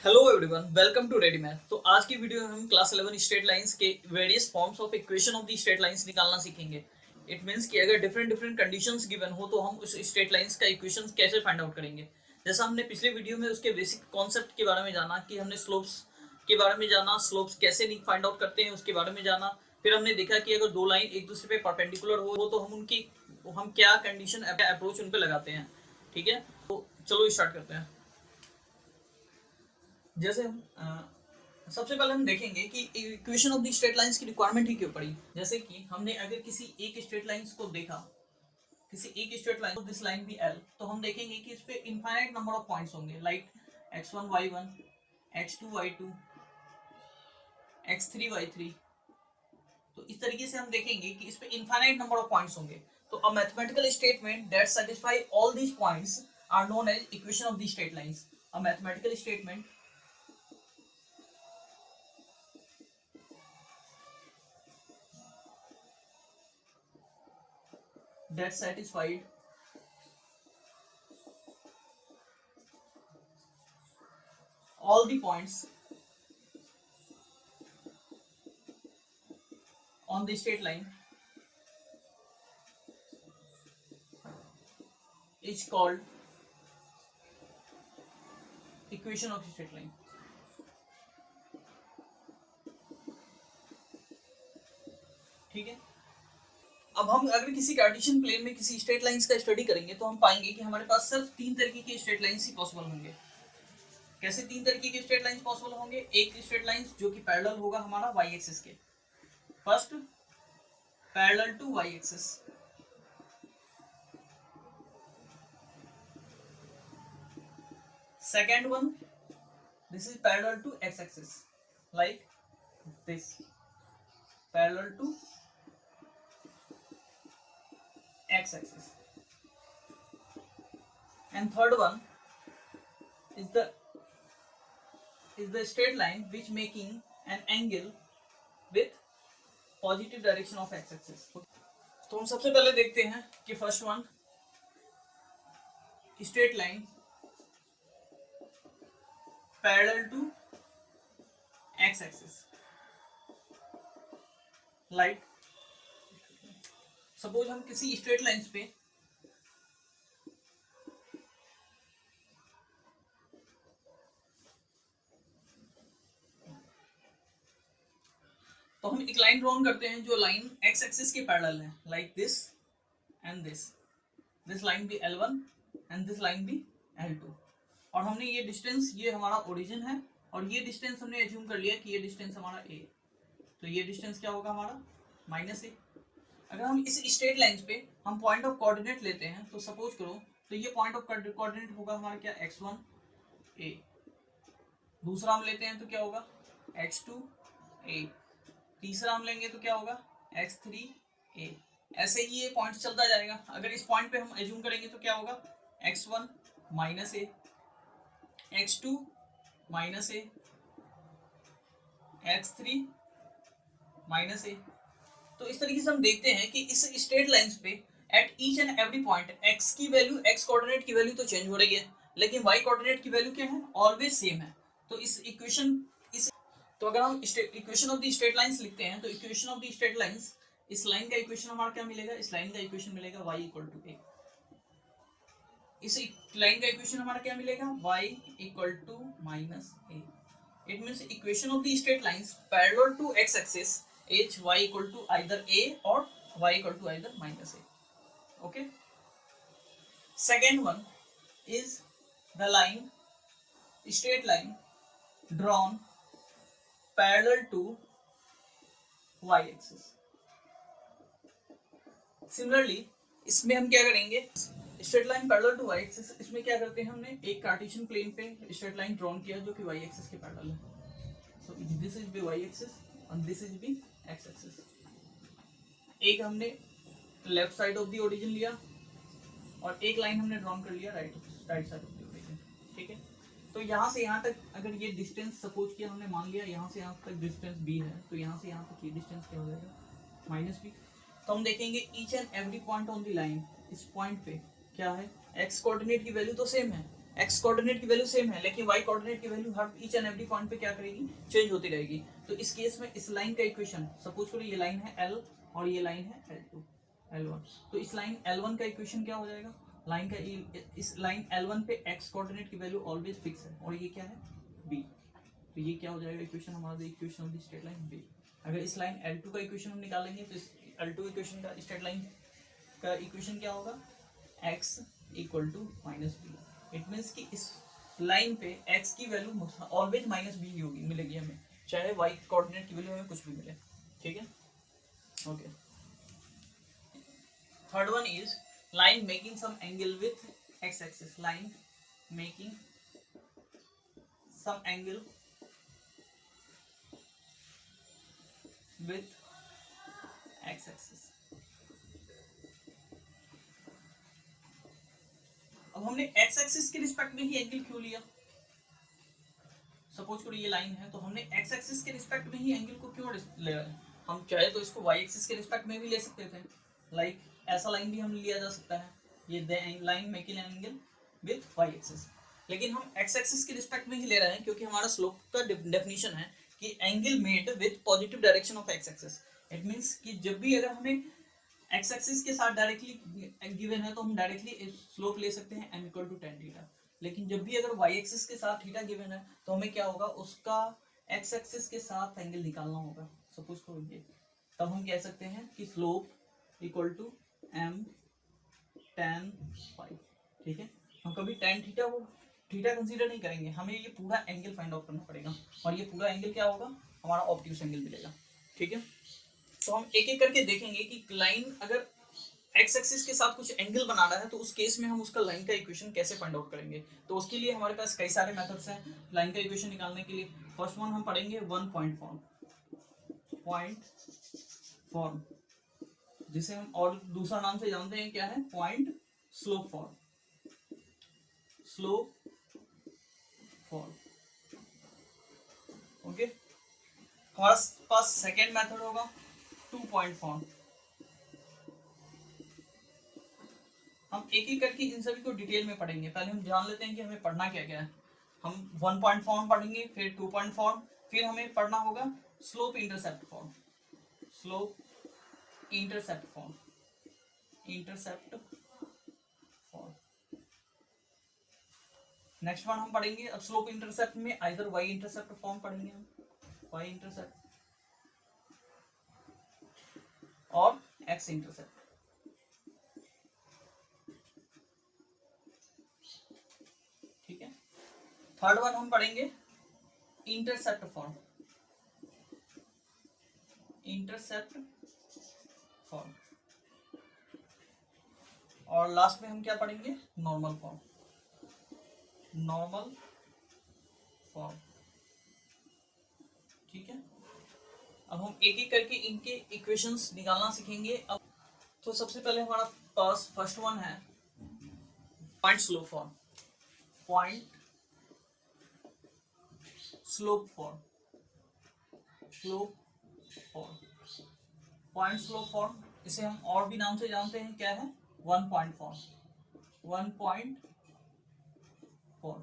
Hello everyone, welcome to ready math. तो आज की वीडियो में हम क्लास 11 स्ट्रेट लाइंस के various forms of equation of the straight lines निकालना सीखेंगे। इट मींस कि अगर डिफरेंट डिफरेंट कंडीशंस गिवन हो तो हम उस स्ट्रेट लाइंस का इक्वेशन कैसे फाइंड आउट करेंगे। जैसा हमने पिछले वीडियो में उसके बेसिक कॉन्सेप्ट के बारे में जाना कि हमने स्लोप्स के बारे में जाना, स्लोप्स कैसे फाइंड आउट करते हैं उसके बारे में जाना। फिर हमने देखा कि अगर दो लाइन एक दूसरे पे परपेंडिकुलर हो तो हम क्या कंडीशन अप्रोच उन पे लगाते हैं। ठीक है, तो चलो स्टार्ट करते हैं। जैसे हम सबसे पहले हम देखेंगे कि equation of the straight lines की रिक्वायरमेंट ही क्यों पड़ी। जैसे कि हमने अगर किसी एक स्ट्रेट लाइंस को देखा, किसी एक स्ट्रेट लाइन दिस लाइन भी एल, तो हम देखेंगे कि इस पे इनफाइनाइट नंबर ऑफ पॉइंट्स होंगे, like x1 y1, x2 y2, x3 y3। तो इस तरीके से हम देखेंगे कि इस पे इनफाइनाइट नंबर ऑफ पॉइंट्स होंगे। तो a mathematical statement that satisfy all these points are known as equation of the straight lines. A mathematical statement that satisfied all the points on the straight line is called equation of straight line। ठीक है, अब हम अगर किसी Cartesian plane में किसी straight lines का study करेंगे तो हम पाएंगे कि हमारे पास सिर्फ तीन तरीके के स्ट्रेट लाइंस ही पॉसिबल होंगे। कैसे तीन तरीके के स्ट्रेट लाइंस पॉसिबल होंगे? एक स्ट्रेट लाइंस जो कि पैरेलल होगा हमारा वाई एक्सिस के, first parallel to y axis. Second one, this is parallel to x axis, like this, parallel to x axis। and third one is the straight line which making an angle with positive direction of x axis। तो हम सबसे पहले देखते हैं कि first one, straight line parallel to x axis, like suppose हम किसी straight lines पे तो हम एक लाइन ड्रॉन करते हैं जो लाइन x एक्सिस के पैरेलल है, like this and this line भी L1 एंड दिस लाइन भी L2। और हमने ये डिस्टेंस, ये हमारा ओरिजिन है और ये डिस्टेंस हमने एज्यूम कर लिया कि ये डिस्टेंस हमारा a, तो ये डिस्टेंस क्या होगा हमारा -a। अगर हम इस स्ट्रेट लाइंस पे हम पॉइंट ऑफ कोऑर्डिनेट लेते हैं तो सपोज करो, तो ये पॉइंट ऑफ कोऑर्डिनेट होगा हमारा क्या x1 a, दूसरा हम लेते हैं तो क्या होगा x2 a, तीसरा हम लेंगे तो क्या होगा x3 a। ऐसे ही ये पॉइंट चलता जाएगा। अगर इस पॉइंट पे हम एज्यूम करेंगे तो क्या होगा x1 -a, x2 -a, x3 -a। तो इस तरीके से हम देखते हैं कि इस स्ट्रेट लाइंस पे at each and every point x की वैल्यू, x कोऑर्डिनेट की वैल्यू तो चेंज हो रही है लेकिन y कोऑर्डिनेट की वैल्यू क्या है, ऑलवेज सेम है। तो तो अगर हम equation of the straight lines लिखते हैं तो equation of the straight lines, इस लाइन का इक्वेशन हमारा क्या मिलेगा, इस लाइन का इक्वेशन मिलेगा y इक्वल टू a। इस लाइन का इक्वेशन हमारा क्या मिलेगा y equal to -a। It means equation of the straight lines parallel to x axis is y equal to either a और y equal to either -a। Okay, second one is the line, straight line drawn parallel to y axis. Similarly इसमें हम क्या करेंगे, straight line parallel to y axis, इसमें क्या करते हैं, हमने एक कार्टेशियन प्लेन पे स्ट्रेट लाइन ड्रॉन किया जो कि y एक्सिस के पैरेलल है। So this is be y axis and this is be x axis. एक हमने left side of the origin लिया और एक लाइन हमने ड्रॉन कर लिया right side of the origin. ठीक है, तो यहाँ से यहाँ तक अगर ये डिस्टेंस सपोज किया हमने, मान लिया यहाँ से यहाँ तक डिस्टेंस b है, तो यहाँ से यहाँ तक ये डिस्टेंस क्या हो जाएगा -b। तो हम देखेंगे each and every point on the line, इस पॉइंट पे क्या है, x कोऑर्डिनेट की वैल्यू तो सेम है, एक्स कोऑर्डिनेट की वैल्यू सेम है, लेकिन वाई कोऑर्डिनेट की value her each and every point पे क्या करेगी, चेंज होती रहेगी। तो इस केस में इस लाइन का इक्वेशन, सपोज करो ये लाइन है एल और ये लाइन है L2 L1, तो इस लाइन L1 का इक्वेशन क्या हो जाएगा, लाइन का इस लाइन L1 पे एक्स कोऑर्डिनेट की वैल्यू ऑलवेज फिक्स है, और ये क्या है बी, तो ये क्या हो जाएगा इक्वेशन हमारा, equation of the straight line b. अगर इस लाइन L2 का इक्वेशन हम निकालेंगे तो इस L2 इक्वेशन का स्ट्रेट लाइन का इक्वेशन क्या होगा, x equal to minus b. It means कि इस लाइन पे x की वैल्यू ऑलवेज माइनस बी ही होगी, मिलेगी हमें, चाहे y कोऑर्डिनेट की वैल्यू हमें कुछ भी मिले, ठीक है। Okay, third one is line making some angle with x axis, line making some angle with x axis. अब हमने x एक्सिस के रिस्पेक्ट में ही एंगल क्यों लिया, सपोज करो ये लाइन है, तो हमने x एक्सिस के रिस्पेक्ट में ही एंगल को क्यों ले रहे हैं, हम चाहे तो इसको y एक्सिस के रिस्पेक्ट में भी ले सकते थे, लाइक ऐसा लाइन भी हम लिया जा सकता है, ये line making angle with y axis, लेकिन हम x एक्सिस के रिस्पेक्ट में ही ले रहे हैं क्योंकि हमारा स्लोप का डेफिनेशन है कि angle made with positive direction of x axis. It means कि जब भी अगर हमें x एक्सिस के साथ डायरेक्टली गिवन है तो हम डायरेक्टली स्लोप ले सकते हैं m equal to tan theta, लेकिन जब भी अगर y एक्सिस के साथ थीटा गिवन है तो हमें क्या होगा, उसका x एक्सिस के साथ एंगल निकालना होगा, सपोज करो ये, तब हम कह सकते हैं कि slope equal to m tan five, ठीक है। हम कभी tan थीटा को थीटा कंसीडर नहीं करेंगे, हमें ये पूरा एंगल फाइंड आउट करना पड़ेगा, और ये पूरा एंगल क्या होगा, हमारा ऑब्ट्यूस एंगल मिलेगा, ठीक है। तो हम एक एक करके देखेंगे कि लाइन अगर एक्स एक्सिस के साथ कुछ एंगल बनाना है तो उस केस में हम उसका लाइन का इक्वेशन कैसे फाइंड आउट करेंगे। तो उसके लिए हमारे पास कई सारे मेथड्स हैं लाइन का इक्वेशन निकालने के लिए। फर्स्ट वन हम पढ़ेंगे वन पॉइंट फॉर्म, जिसे हम और दूसरा नाम से जानते हैं क्या है, point slope form, slope form. Okay, हमारे पास सेकेंड मेथड होगा 2 पॉइंट फॉर्म। हम एक एक करके इन सभी को डिटेल में पढ़ेंगे, पहले हम जान लेते हैं कि हमें पढ़ना क्या क्या है। हम 1 पॉइंट फॉर्म पढ़ेंगे, फिर 2 पॉइंट फॉर्म, फिर हमें पढ़ना होगा slope intercept form, slope intercept form, intercept form. Next one हम पढ़ेंगे, अब स्लोप इंटरसेप्ट में आइदर वाई इंटरसेप्ट फॉर्म पढ़ेंगे हम, वाई इंटरसेप्ट और एक्स इंटरसेप्ट, ठीक है। थर्ड वन हम पढ़ेंगे इंटरसेप्ट फॉर्म, इंटरसेप्ट फॉर्म, और लास्ट में हम क्या पढ़ेंगे, नॉर्मल फॉर्म, नॉर्मल फॉर्म, ठीक है। अब हम एक एक करके इनके इक्वेशंस निकालना सीखेंगे। अब तो सबसे पहले हमारा पास फर्स्ट वन है point slope form, point slope form, slope form, point slope form, इसे हम और भी नाम से जानते हैं, क्या है, 1 पॉइंट फॉर्म, 1 पॉइंट फॉर्म,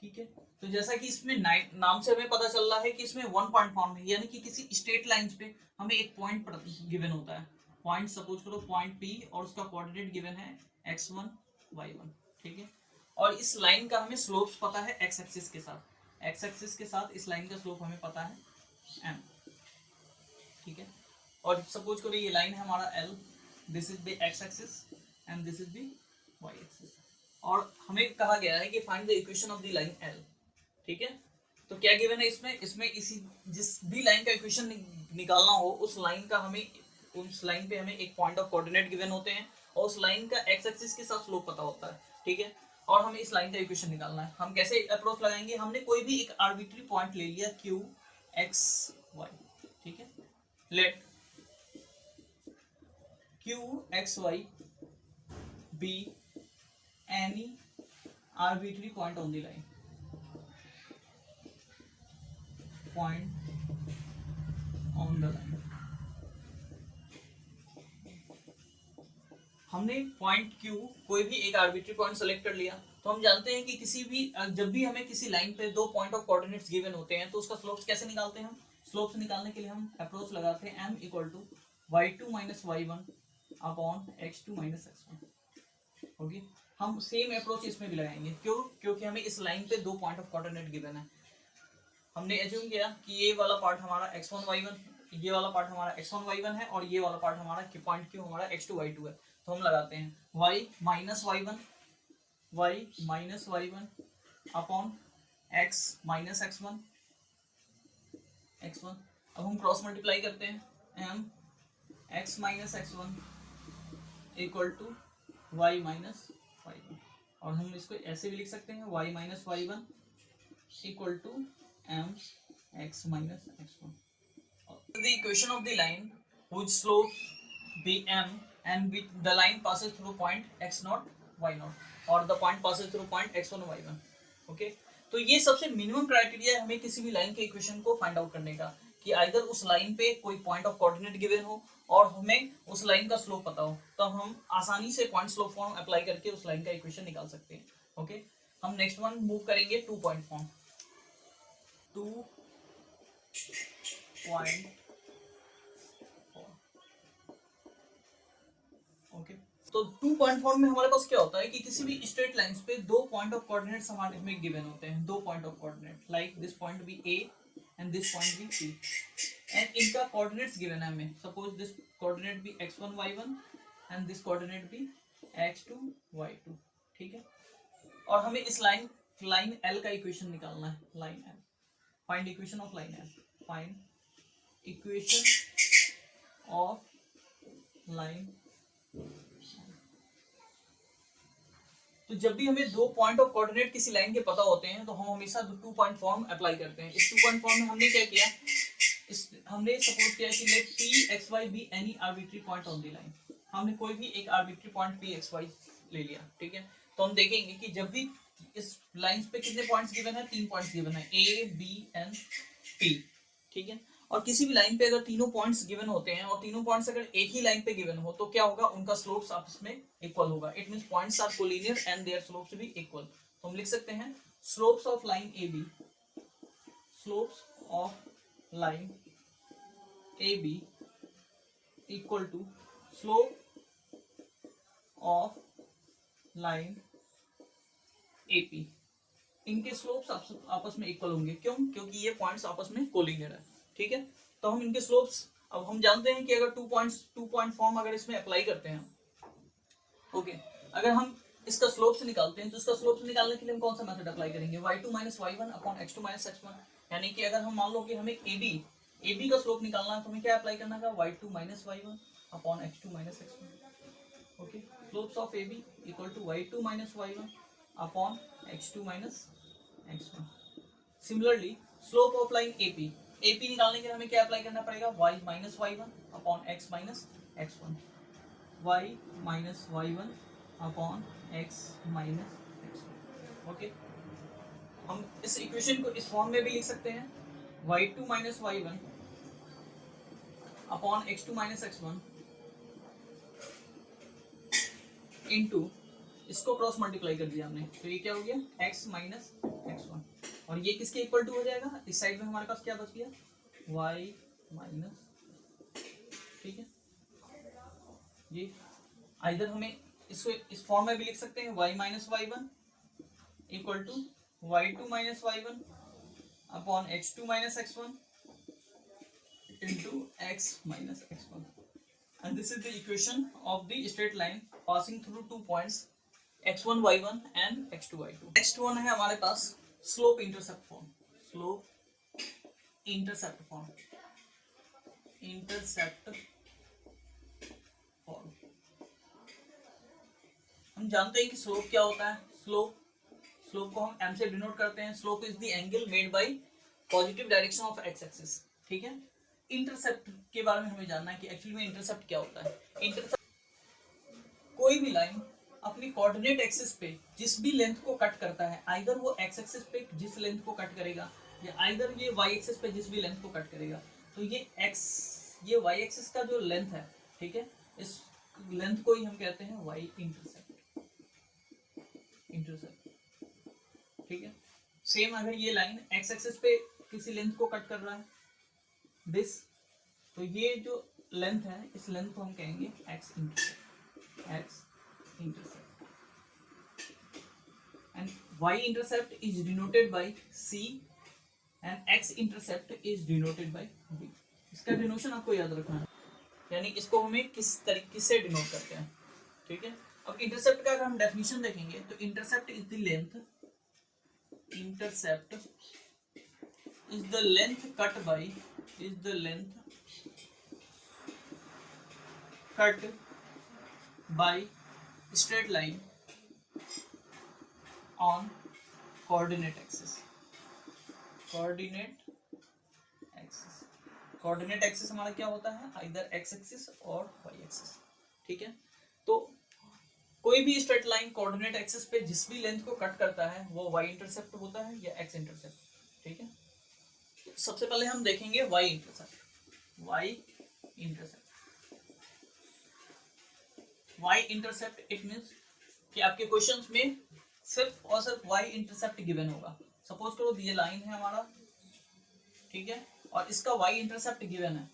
ठीक है। तो जैसा कि इसमें नाम से हमें पता चल रहा है कि इसमें 1 पॉइंट फॉर्म है, यानी कि किसी स्ट्रेट लाइंस पे हमें एक पॉइंट गिवन होता है, पॉइंट सपोज करो पॉइंट P और उसका कोऑर्डिनेट गिवन है x1 y1, ठीक है। और इस लाइन का हमें स्लोप्स पता है x एक्सिस के साथ, x एक्सिस के साथ इस लाइन का स्लोप हमें पता है m, ठीक है। और सपोज करो ये लाइन है हमारा L, this is the x axis and this is the y axis, और हमें कहा गया है कि find the equation of the line L, ठीक है। तो क्या गिवन है इसमें, इसमें इसी जिस भी लाइन का इक्वेशन निकालना हो उस लाइन का हमें, उस लाइन पे हमें एक पॉइंट ऑफ कोऑर्डिनेट गिवन होते हैं और उस लाइन का एक्स एक्सिस के साथ स्लोप पता होता है, ठीक है। और हमें इस लाइन का इक्वेशन निकालना है। हम कैसे अप्रोच लगाएंगे, हमने कोई भी एक आर्बिट्री पॉइंट ले लिया Q X Y, ठीक है। Let Q X Y be any arbitrary point on the line, point on the line। हमने पॉइंट Q कोई भी एक आर्बिट्री पॉइंट सेलेक्ट कर लिया, तो हम जानते हैं कि किसी भी जब भी हमें किसी लाइन पे दो पॉइंट ऑफ कोऑर्डिनेट्स गिवन होते हैं तो उसका स्लोप्स कैसे निकालते हैं हम? स्लोप्स निकालने के लिए हम अप्रोच लगाते हैं m equal to y2 minus y1 upon x2 minus x1। Okay, हम सेम अप्रोच इसमें भी लगाएंगे। क्यों? क्योंकि हमें इस लाइन पे दो पॉइंट ऑफ कोऑर्डिनेट गिवन है। हमने एज्यूम किया कि ये वाला पार्ट हमारा x1 y1, ये वाला पार्ट हमारा x1 y1 है और ये वाला पार्ट हमारा पॉइंट Q हमारा x2 y2 है। तो हम लगाते हैं y minus y1 upon x minus x1। अब हम क्रॉस मल्टीप्लाई करते हैं m x minus x1 equal to y minus y1, और हम इसको ऐसे भी लिख सकते हैं y minus y1 equal to m x minus x1. The equation of the line whose slope be m and with the line passes through point x naught y naught or the point passes through point x1 y1. Okay, तो ये सबसे minimum criteria है हमें किसी भी line के equation को find out करने का कि आइदर उस लाइन पे कोई पॉइंट ऑफ कोऑर्डिनेट गिवन हो और हमें उस लाइन का स्लोप पता हो, तो हम आसानी से पॉइंट स्लोप फॉर्म अप्लाई करके उस लाइन का इक्वेशन निकाल सकते हैं। ओके, हम नेक्स्ट वन मूव करेंगे 2 पॉइंट फॉर्म। 2 पॉइंट ओके, तो 2 पॉइंट फॉर्म में हमारे पास क्या होता है कि किसी भी स्ट्रेट लाइंस पे दो पॉइंट ऑफ कोऑर्डिनेट्स हमारे में गिवन होते हैं, दो point of coordinate like this point be A and this point be C, and इनका कोऑर्डिनेट्स गिवन है हमें। Suppose this coordinate be x1 y1 and this coordinate be x2 y2। ठीक है, और हमें इस लाइन L का इक्वेशन निकालना है। Line L, find equation of line L, find equation of line. तो जब भी हमें दो पॉइंट ऑफ कोऑर्डिनेट किसी लाइन के पता होते हैं तो हम हमेशा 2 पॉइंट फॉर्म अप्लाई करते हैं। इस 2 पॉइंट फॉर्म में हमने क्या किया, हमने सपोज किया कि let p x y be any arbitrary point on the line. हमने कोई भी एक arbitrary point p x y ले लिया। ठीक है, तो हम देखेंगे कि जब भी इस लाइंस पे कितने पॉइंट्स गिवन है, 3 पॉइंट्स गिवन है a b and p। ठीक है, और किसी भी लाइन पे अगर तीनों पॉइंट्स गिवन होते हैं और तीनों पॉइंट्स अगर एक ही लाइन पे गिवन हो तो क्या होगा, उनका स्लोप्स आपस में इक्वल होगा। It means points are collinear and their slopes भी इक्वल। तो हम लिख सकते हैं slopes of line AB, slopes of line AB equal to slope of line AP। इनके स्लोप्स आपस में इक्वल होंगे। क्यों? क्योंकि ये पॉइंट्स आपस में कोलिनियर है। ठीक है, तो हम इनके स्लोप्स, अब हम जानते हैं कि अगर 2 पॉइंट फॉर्म अगर इसमें अप्लाई करते हैं, ओके, अगर हम इसका स्लोप्स निकालते हैं तो इसका स्लोप्स निकालने के लिए हम कौन सा मेथड अप्लाई करेंगे, y2 minus y1 upon x2 minus x1। यानी कि अगर हम मान लो कि हमें AB का स्लोप निकालना है तो हमें क्या अप्लाई करना है, y2 minus y1 upon x2 minus x1। Okay, slopes of AB equal to y2 minus y1 upon x2 minus x1। Similarly slope of line AP निकालने के लिए हमें क्या अप्लाई करना पड़ेगा, y minus y1 upon x minus x1, y minus y1 upon x minus x1। Okay, हम इस equation को इस फॉर्म में भी लिख सकते हैं, y2 minus y1 upon x2 minus x1 into, इसको क्रॉस मल्टीप्लाई कर दिया हमने तो ये क्या हो गया, x माइनस x1, और ये किसके इक्वल टू हो जाएगा, इस साइड में हमारे पास क्या बच गया, y माइनस। ठीक है, ये आइदर हमें इसको इस फॉर्म में भी लिख सकते हैं, y minus y1 equal to y2 minus y1 upon x2 minus x1 into x minus x1, and this is the equation of the straight line passing through 2 points x1 y1 and x2 y2। next one है हमारे पास slope intercept form, slope intercept form, हम जानते हैं कि slope क्या होता है। Slope को हम m से डिनोट करते हैं। Slope is the angle made by positive direction of x axis. ठीक है, इंटरसेप्ट के बारे में हमें जानना है कि एक्चुअली में इंटरसेप्ट क्या होता है। इंटरसेप्ट, कोई भी लाइन अपनी कोऑर्डिनेट एक्सिस पे जिस भी लेंथ को कट करता है, आइदर वो x एक्सिस पे जिस लेंथ को कट करेगा या आइदर ये y एक्सिस पे जिस भी लेंथ को कट करेगा, तो ये y एक्सिस का जो लेंथ है, ठीक है, इस लेंथ को ही हम कहते हैं वाई इंटरसेप्ट। ठीक है। सेम अगर ये लाइन एक्स एक्सिस पे किसी लेंथ को कट कर रहा है दिस, तो ये जो लेंथ है इस लेंथ को हम कहेंगे x intercept and y intercept is denoted by c and x intercept is denoted by b. इसका डिनोशन आपको याद रखना है, यानी इसको हमें किस तरीके से डिनोट करते हैं। ठीक है। अब इंटरसेप्ट का अगर हम डेफिनेशन देखेंगे तो intercept is the length cut by straight line on coordinate axis. Coordinate axis हमारा क्या होता है, आइदर एक्स एक्सिस और वाई एक्सिस। ठीक है। तो कोई भी स्ट्रेट लाइन कोऑर्डिनेट एक्सिस पे जिस भी लेंथ को कट करता है वो वाई इंटरसेप्ट होता है या एक्स इंटरसेप्ट। ठीक है। तो सबसे पहले हम देखेंगे वाई इंटरसेप्ट इट मींस कि आपके क्वेश्चंस में सिर्फ और सिर्फ वाई इंटरसेप्ट गिवन होगा। सपोज करो ये लाइन है हमारा, ठीक है, और इसका वाई इंटरसेप्ट गिवन है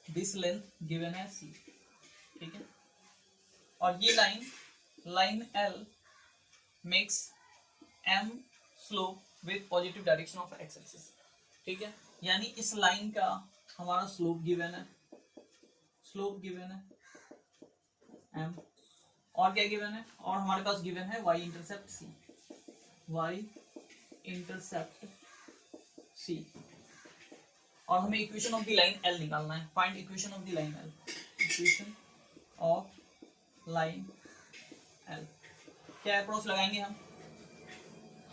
दिस लेंथ गिवन है सी। ठीक है। और ये line L makes m slope with positive direction of x axis. ठीक है। यानी इस लाइन का हमारा स्लोप गिवन है एम, और क्या गिवन है, और हमारे पास गिवन है वाई इंटरसेप्ट सी, और हमें equation of the line L निकालना है। Find equation of the line L. क्या अप्रोच लगाएंगे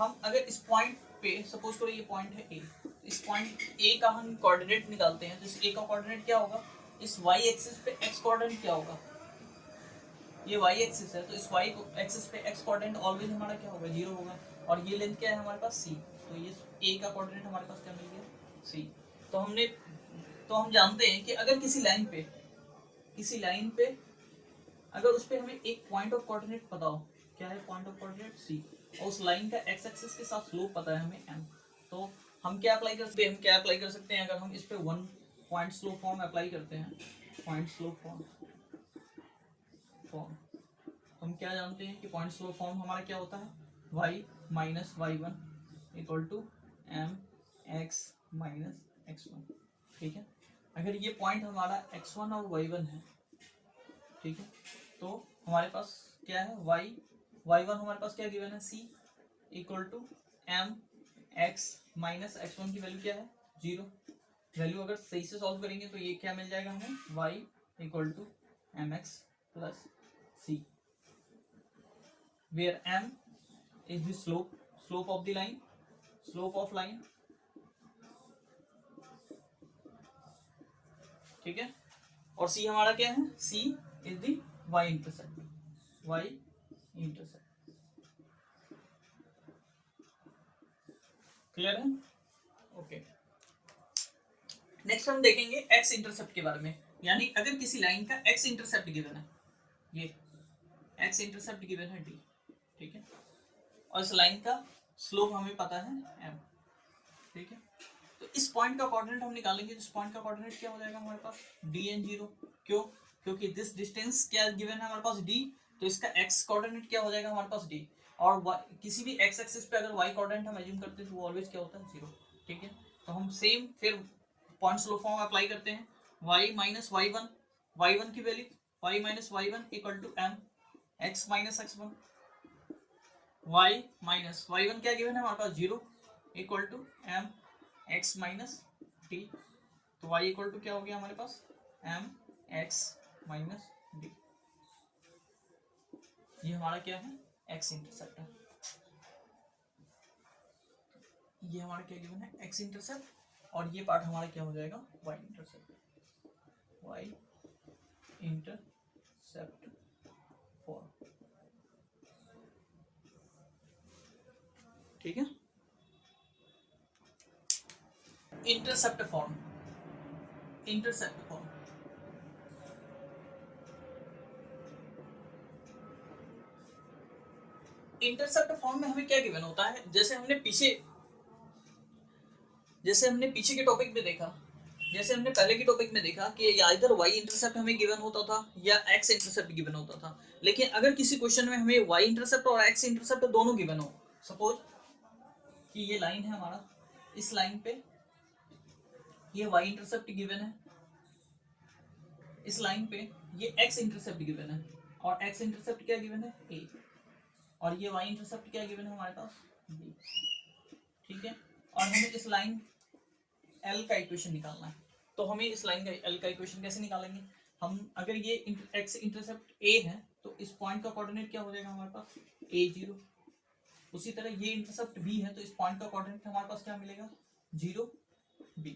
हम अगर इस पॉइंट पे सपोज करो ये पॉइंट है ए, इस पॉइंट ए का हम कोऑर्डिनेट निकालते हैं तो इस ए का कोऑर्डिनेट क्या होगा, इस वाई एक्सिस पे एक्स कोऑर्डिनेट क्या होगा, ये वाई एक्सिस है तो इस वाई एक्सिस पे एक्स कोऑर्डिनेट ऑलवेज हमारा क्या होगा, 0 होगा। और ये लेंथ क्या है हमारे पास सी, तो ये ए का कोऑर्डिनेट हमारे पास क्या मिल गया, सी। तो हम जानते हैं कि अगर किसी लाइन पे अगर उस पे हमें एक पॉइंट ऑफ कोऑर्डिनेट पता हो, क्या है पॉइंट ऑफ कोऑर्डिनेट सी, और उस लाइन का एक्स एक्सिस के साथ स्लोप पता है हमें एम, तो हम क्या अप्लाई कर सकते हैं, अगर हम इस पे one point slope form apply करते हैं, पॉइंट स्लोप फॉर्म हम क्या जानते हैं कि पॉइंट स्लोप फॉर्म हमारा क्या होता है, y minus y1 equal to m x minus x1। ठीक है। अगर ये पॉइंट हमारा x1 और y1 है, ठीक है, तो हमारे पास क्या है y1 हमारे पास क्या गिवन है c equal to m x minus x1 की वैल्यू क्या है 0। वैल्यू अगर सही से सॉल्व करेंगे तो ये क्या मिल जाएगा हमें, y equal to m x plus c, where m is the slope of the line, ठीक है, और c हमारा क्या है, c is the y intercept। Clear है? ओके। नेक्स्ट हम देखेंगे x इंटरसेप्ट के बारे में, यानी अगर किसी लाइन का x इंटरसेप्ट गिवन है, ये x इंटरसेप्ट गिवन है d, ठीक है, और इस लाइन का स्लोप हमें पता है m। ठीक है। तो इस पॉइंट का कोऑर्डिनेट हम निकालेंगे, इस पॉइंट का कोऑर्डिनेट क्या हो जाएगा हमारे पास dn0। क्यों? क्योंकि दिस डिस्टेंस क्या गिवन है हमारे पास d, तो इसका x कोऑर्डिनेट क्या हो जाएगा हमारे पास d, और किसी भी x एक्सिस पे अगर y कोऑर्डिनेट हम अज्यूम करते हैं तो वो ऑलवेज क्या होता है 0। ठीक है। तो हम सेम फिर पॉइंट स्लोप फॉर्म अप्लाई करते हैं, y माइनस y1 की value y minus y1 equal to m x minus x1, y minus y1 क्या गिवन है हमारे पास 0 equal to m x minus d, तो y इक्वल टू क्या हो गया हमारे पास m x माइनस d। ये हमारा क्या है, x इंटरसेप्ट है। ये हमारा क्या गिवन है, x इंटरसेप्ट, और ये पार्ट हमारा क्या हो जाएगा, y इंटरसेप्ट फॉर्म। ठीक है। इंटरसेप्ट फॉर्म इंटरसेप्ट फॉर्म में हमें क्या गिवन होता है, जैसे हमने पीछे के टॉपिक में देखा, जैसे हमने पहले के टॉपिक में देखा कि इधर y इंटरसेप्ट हमें गिवन होता था या x इंटरसेप्ट गिवन होता था। लेकिन अगर किसी क्वेश्चन में हमें y इंटरसेप्ट और x इंटरसेप्ट दोनों गिवन हो, सपोज कि ये लाइन है हमारा, इस लाइन पे ये y इंटरसेप्ट गिवन है, इस लाइन पे ये x इंटरसेप्ट गिवन है, और x इंटरसेप्ट क्या गिवन है a, और ये y इंटरसेप्ट क्या गिवन है हमारे पास b। ठीक है, और हमें इस लाइन L का इक्वेशन निकालना है। तो हमें इस लाइन का L का इक्वेशन कैसे निकालेंगे हम, अगर ये x इंटरसेप्ट a है तो इस पॉइंट का कोऑर्डिनेट क्या हो जाएगा हमारे पास a0। उसी तरह ये इंटरसेप्ट b है तो इस पॉइंट का कोऑर्डिनेट हमारे पास क्या मिलेगा 0 b।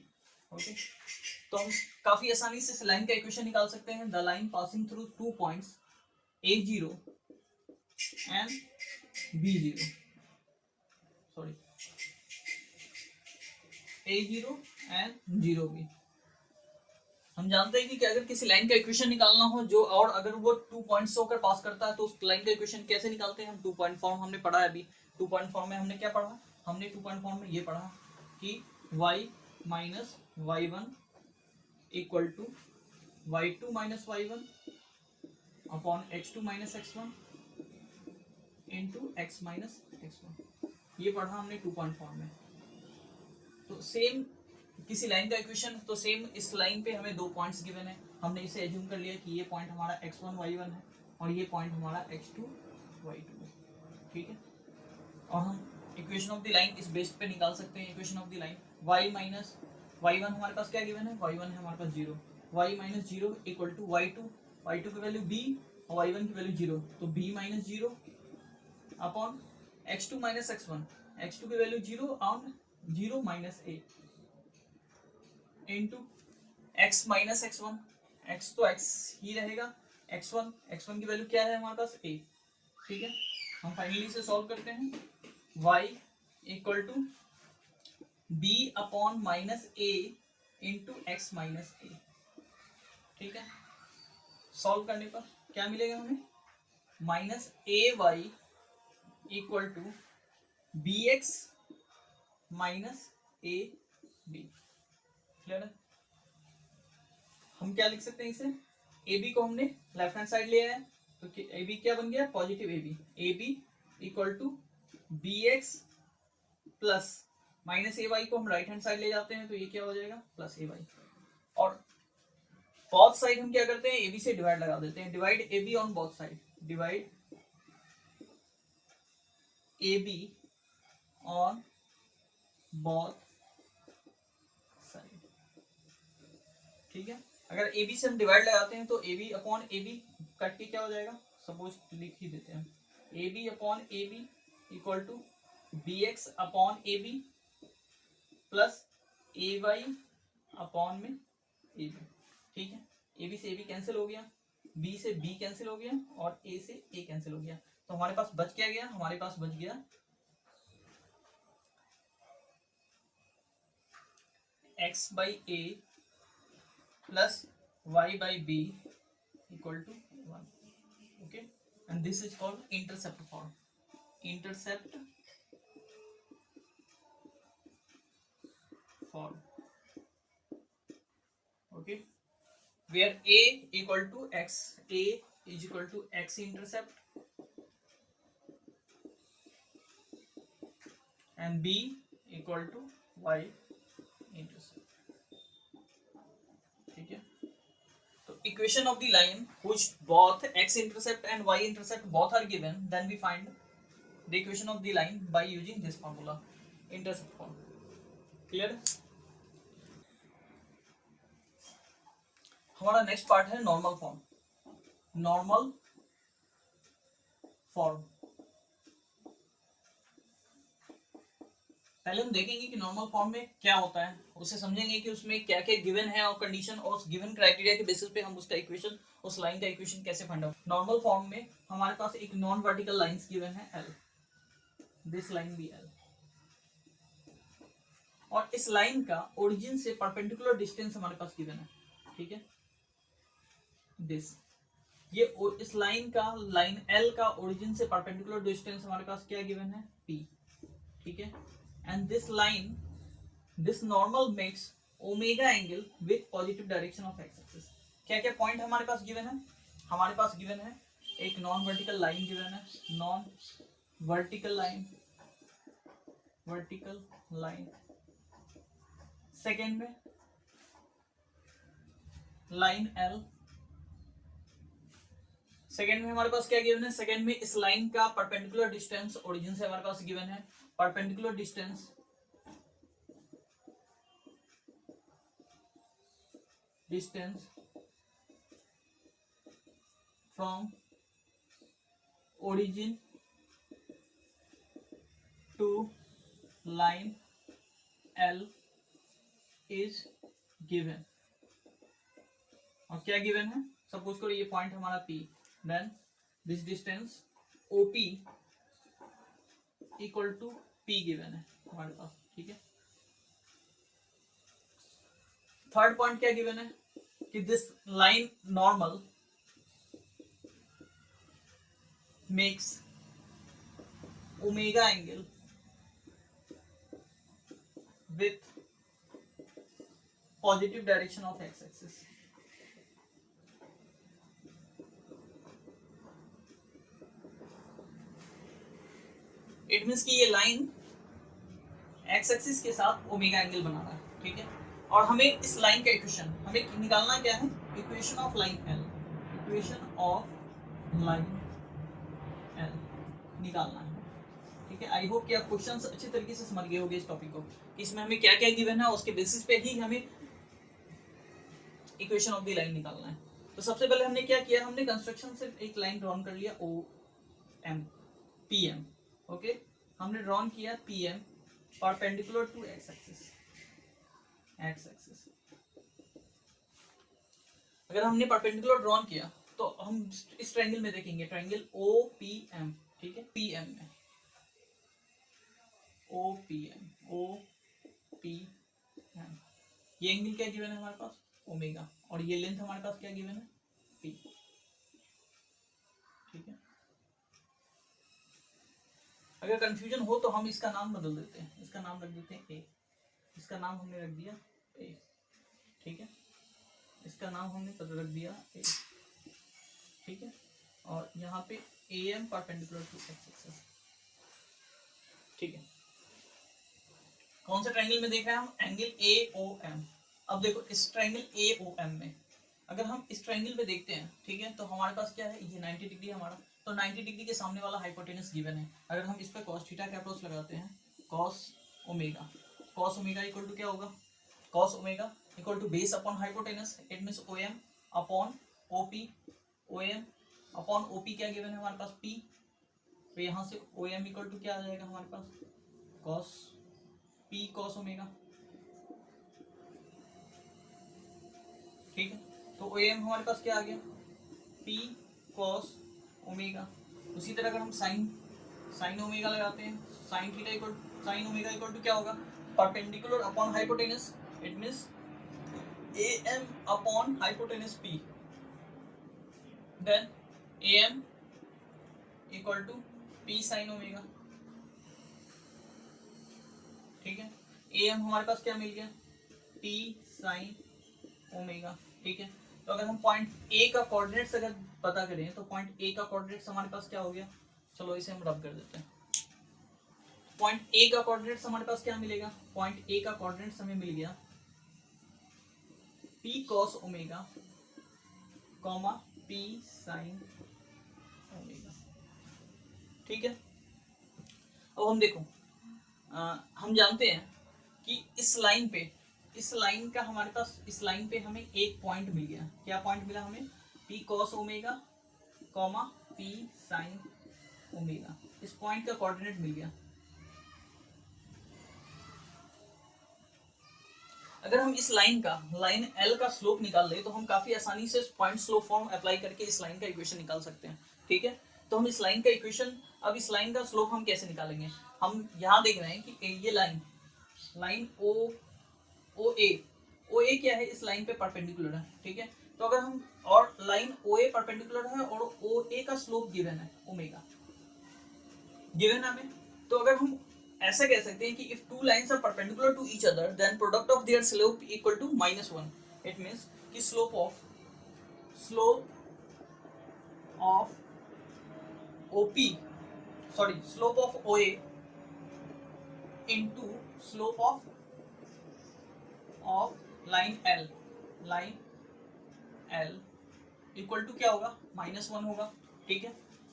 ओके, तो हम काफी आसानी से इस लाइन का इक्वेशन निकाल सकते हैं। The line passing through 2 points a0 and b0, sorry a0 and 0b। हम जानते हैं कि अगर किसी लाइन का इक्वेशन निकालना हो जो, और अगर वो 2 पॉइंट्स होकर पास करता है तो उस लाइन का इक्वेशन कैसे निकालते हैं हम, 2 पॉइंट फॉर्म हमने पढ़ा है अभी। 2 पॉइंट फॉर्म में हमने क्या पढ़ा, हमने 2 पॉइंट फॉर्म में ये पढ़ा कि y minus y1 equal to y2 minus y1 upon x2 minus x1 into x minus x1, ये पढ़ा हमने 2 पॉइंट फॉर्म में। तो सेम किसी लाइन का इक्वेशन, तो सेम इस लाइन पे हमें 2 पॉइंट्स गिवन है, हमने इसे एज्यूम कर लिया कि ये पॉइंट हमारा x1 y1 है और ये पॉइंट हमारा x2 y2 है। ठीक है, और हम इक्वेशन ऑफ द लाइन इस बेस पे निकाल सकते हैं। Equation of the line y minus y1 हमारे पास क्या गिवन है, y1 है हमारे पास 0, y minus 0 equal to y2 की वैल्यू b और y1 की वैल्यू 0, तो b minus 0 upon x2 minus x1, x2 की value 0 on 0 minus a into x minus x1, x तो x ही रहेगा, x1 की वैल्यू क्या है हमारे पास a। ठीक है, हम फाइनली इसे सॉल्व करते हैं, y equal to b upon minus a into x minus a। ठीक है, सॉल्व करने पर क्या मिलेगा हमें, minus ay equal to b x minus a b. Clear है, हम क्या लिख सकते हैं इसे, ए बी को हमने लेफ्ट हैंड साइड लिया है तो ए बी क्या बन गया positive a b equal to b x plus minus a y को हम राइट हैंड साइड ले जाते हैं तो ये क्या हो जाएगा प्लस ए वाई, और बोथ साइड हम क्या करते हैं ए बी से डिवाइड लगा देते हैं, divide A be on both side, divide A be on both side. ठीक है, अगर ए बी से हम डिवाइड लगाते हैं तो a b upon a b cut के क्या हो जाएगा, सपोज लिख ही देते हैं, a b upon a b equal to b x upon a b plus a y upon में ए बी। ठीक है, ए बी से ए बी कैंसिल हो गया, बी से बी कैंसिल हो गया और ए से ए कैंसिल हो गया, तो हमारे पास बच क्या गया, हमारे पास बच गया x by a plus y by b equal to 1. Okay, and this is called intercept form. Intercept form. Okay, where a equal to x, a is equal to x intercept and b equal to y intercept. ठीक है, तो equation of the line which both x intercept and y intercept both are given, then we find the equation of the line by using this formula, intercept form. Clear? हमारा next part है normal form. Normal form पहले हम देखेंगे कि normal form में क्या होता है, उसे समझेंगे कि उसमें क्या क्या गिवन है और कंडीशन, और उस गिवन क्राइटेरिया के बेसिस पे हम उसका इक्वेशन, उस लाइन का इक्वेशन कैसे फाइंड आउट। नॉर्मल फॉर्म में हमारे पास एक नॉन वर्टिकल लाइंस गिवन है L, दिस लाइन भी L, और इस लाइन का ओरिजिन से परपेंडिकुलर डिस्टेंस हमारे पास गिवन है। ठीक है, दिस इस लाइन का, लाइन एल का ओरिजिन से परपेंडिकुलर डिस्टेंस हमारे पास क्या गिवन है, पी, ठीक है। And this line, this normal makes omega angle with positive direction of x axis. क्या क्या पॉइंट हमारे पास गिवन है, हमारे पास गिवन है एक नॉन वर्टिकल लाइन गिवन है, non vertical line, vertical line. Second में लाइन एल। सेकेंड में हमारे पास क्या गिवन है, सेकेंड में इस लाइन का परपेंडिकुलर डिस्टेंस ओरिजिन से हमारे पास गिवन है, perpendicular distance, distance from origin to line L is given। और क्या गिवन है, सपोज करो ये पॉइंट हमारा P, then this distance OP equal to P given है हमारे पास, ठीक है। थर्ड पॉइंट क्या गिवन है कि this line normal makes omega angle with positive direction of x axis। It means कि ये लाइन x एक्सिस के साथ ओमेगा एंगल बना रहा है, ठीक है। और हमें इस लाइन का इक्वेशन हमें निकालना क्या है, equation of line L, equation of line L निकालना है, ठीक है। आई होप कि आप क्वेश्चंस अच्छे तरीके से समझ गए होंगे इस टॉपिक को, कि इसमें हमें क्या क्या गिवन है, उसके बेसिस पे ही हमें इक्वेशन ऑफ द लाइन निकालना है। तो सबसे पहले हमने क्या किया, हमने कंस्ट्रक्शन से एक लाइन ड्रॉन कर लिया O M, P M, okay. हमने ड्रॉन किया P M perpendicular to x axis, x axis. अगर हमने परपेंडिकुलर ड्रॉन किया तो हम इस ट्रायंगल में देखेंगे, ट्रायंगल ओ पी एम, ठीक है, पी एम में O P M, O P M, ये एंगल क्या गिवन है हमारे पास, ओमेगा, और ये लेंथ हमारे पास क्या गिवन है, पी, ठीक है। अगर कंफ्यूजन हो तो हम इसका नाम बदल देते हैं, इसका नाम रख देते हैं ए, इसका नाम हमने रख दिया ए, ठीक है, इसका नाम हमने रख दिया ए, ठीक है। और यहाँ पे A M perpendicular to x axis, ठीक है। कौन से ट्रायंगल में देख रहे हैं हम, एंगल ए ओ एम। अब देखो इस ट्रायंगल ए ओ एम में अगर हम इस ट्रायंगल में देखते हैं, ठीक है, तो हमारे पास क्या है, ये 90 डिग्री हमारा, तो 90 डिग्री के सामने वाला हाइपोटेनस गिवन है। अगर हम इस पर cos थीटा का अप्रोच लगाते हैं, cos omega, cos omega equal to क्या होगा, cos omega equal to base upon hypotenuse, it means O M upon O P, O M upon O P क्या गिवन है हमारे पास, p, तो यहाँ से ओ एम इक्वल टू क्या आ जाएगा हमारे पास, cos p cos ओमेगा, ठीक है। तो ओ एम हमारे पास क्या आ गया, p cos ओमेगा। उसी तरह अगर हम साइन ओमेगा लगाते हैं, sine theta equal, sine omega equal to क्या होगा, perpendicular upon hypotenuse, it means A M upon hypotenuse p, then A M equal to p sine omega, ठीक है। ए एम हमारे पास क्या मिल गया, p साइन ओमेगा, ठीक है। तो अगर हम पॉइंट ए का कोऑर्डिनेट्स अगर पता करें तो पॉइंट ए का कोऑर्डिनेट्स हमारे पास क्या हो गया, चलो इसे हम रब कर देते हैं। पॉइंट ए का कोऑर्डिनेट्स हमारे पास क्या मिलेगा, पॉइंट ए का कोऑर्डिनेट्स हमें मिल गया p cos omega comma p sin omega, ठीक है। अब हम देखो हम जानते हैं कि इस लाइन पे, इस लाइन का हमारे पास, इस लाइन पे हमें एक पॉइंट मिल गया, क्या पॉइंट मिला हमें, p cos omega comma p sin omega, इस पॉइंट का कोऑर्डिनेट मिल गया। अगर हम इस लाइन का, लाइन L का स्लोप निकाल ले तो हम काफी आसानी से पॉइंट स्लोप फॉर्म अप्लाई करके इस लाइन का इक्वेशन निकाल सकते हैं, ठीक है। तो हम इस लाइन का इक्वेशन, अब इस लाइन का स्लोप हम कैसे निकालेंगे, हम यहाँ देख रहे हैं कि ये लाइन, लाइन ओ ए क्या है, इस लाइन पे परपेंडिकुलर है, ठीक है। तो अगर हम, और लाइन OA परपेंडिकुलर है और OA का स्लोप गिवन है ओमेगा, गिवन है हमें, तो अगर हम ऐसा कह सकते हैं कि if two lines are perpendicular to each other then product of their slope equal to -1। It means कि slope of OP, sorry slope of OA into slope of line L equal to क्या होगा, -1 होगा। ठीक है,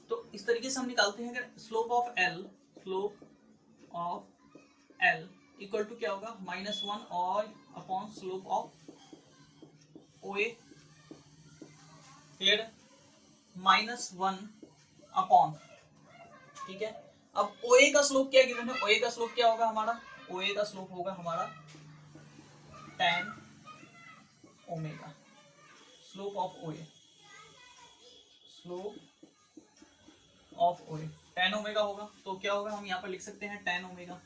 तो इस तरीके से हम निकालते हैं, अगर slope of L equal to क्या होगा, -1 और upon slope of OA, clear है, -1 अपॉन, ठीक है। अब OA का स्लोप क्या गिवन है, OA का स्लोप क्या होगा हमारा, OA का स्लोप होगा हमारा tan omega, slope of OA tan omega होगा, तो क्या होगा, हम यहाँ पर लिख सकते हैं tan omega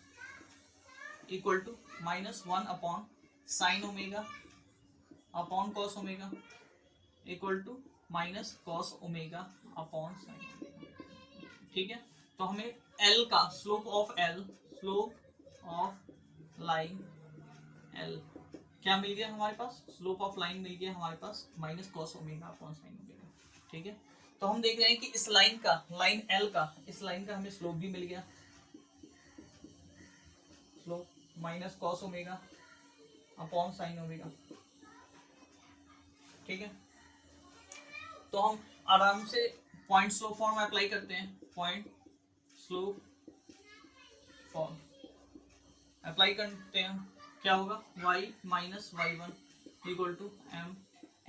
equal to -1 upon sine omega upon cos omega equal to minus cos omega upon sine omega. ठीक है, तो हमें L का स्लोप ऑफ लाइन L क्या मिल गया हमारे पास, स्लोप ऑफ लाइन मिल गया हमारे पास minus cos omega upon sine omega. ठीक है, तो हम देख रहे हैं कि इस लाइन L का, इस लाइन का हमें स्लोप भी मिल गया, slope minus cos omega upon sine omega. ठीक है, तो हम आराम से पॉइंट स्लोप फॉर्म अप्लाई करते हैं, पॉइंट स्लोप फॉर्म अप्लाई करते हैं, क्या होगा, y minus y1 equal to m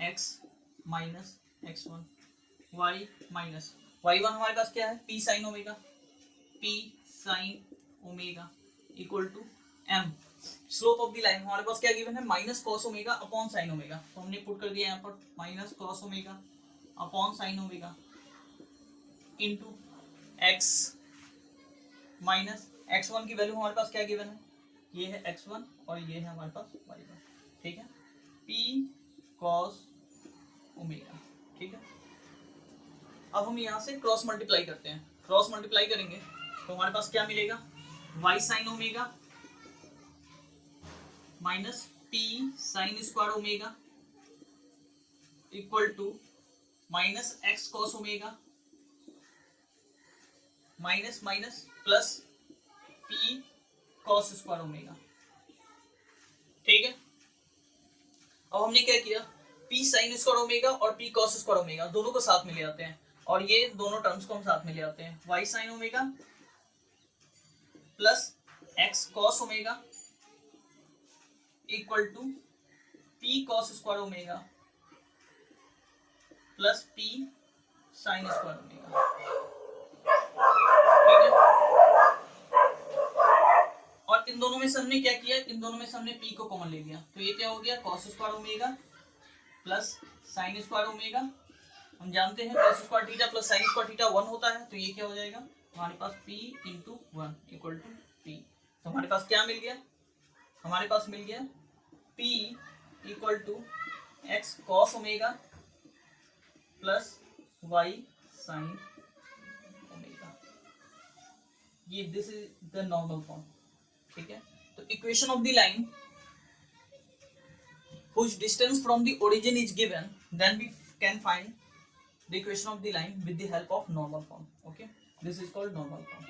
x minus x1, y minus y1 हमारे पास क्या है, p sine omega equal to m, slope of the line हमारे पास क्या गिवन है, minus cos omega upon sine omega, तो हमने पुट कर दिया यहाँ पर minus cos omega upon sine omega into x minus x1 की वैल्यू हमारे पास क्या गिवन है, ये है x1 और ये है हमारे पास y1। ठीक है, p cos ओमेगा। ठीक है, अब हम यहाँ से क्रॉस मल्टीप्लाई करते हैं, क्रॉस मल्टीप्लाई करेंगे तो हमारे पास क्या मिलेगा, y sine omega minus p sine square omega equal to minus x cos omega minus minus plus p cos square omega. ठीक है, अब हमने क्या किया, p साइन स्क्वायर ओमेगा और p cos स्क्वायर ओमेगा दोनों को साथ में ले आते हैं, और ये दोनों टर्म्स को हम साथ में ले आते हैं, y sine omega plus x cos omega equal to p cos square omega plus p sine square omega. ठीक है, और इन दोनों में से हमने क्या किया, इन दोनों में से हमने p को कॉमन ले लिया, तो ये क्या हो गया, cos square omega plus sine square omega. हम जानते हैं cos square theta plus sine square theta 1 होता है, तो ये क्या हो जाएगा हमारे पास p into 1 equal to p। तो हमारे पास क्या मिल गया, हमारे पास मिल गया p equal to x cos omega plus y sine omega, ये this is the normal form. ठीक है, तो equation of the line whose distance from the origin is given, then we can find the equation of the line with the help of normal form. Okay, this is called normal form.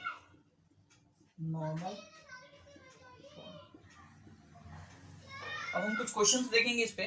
अब हम कुछ questions देखेंगे इस पे।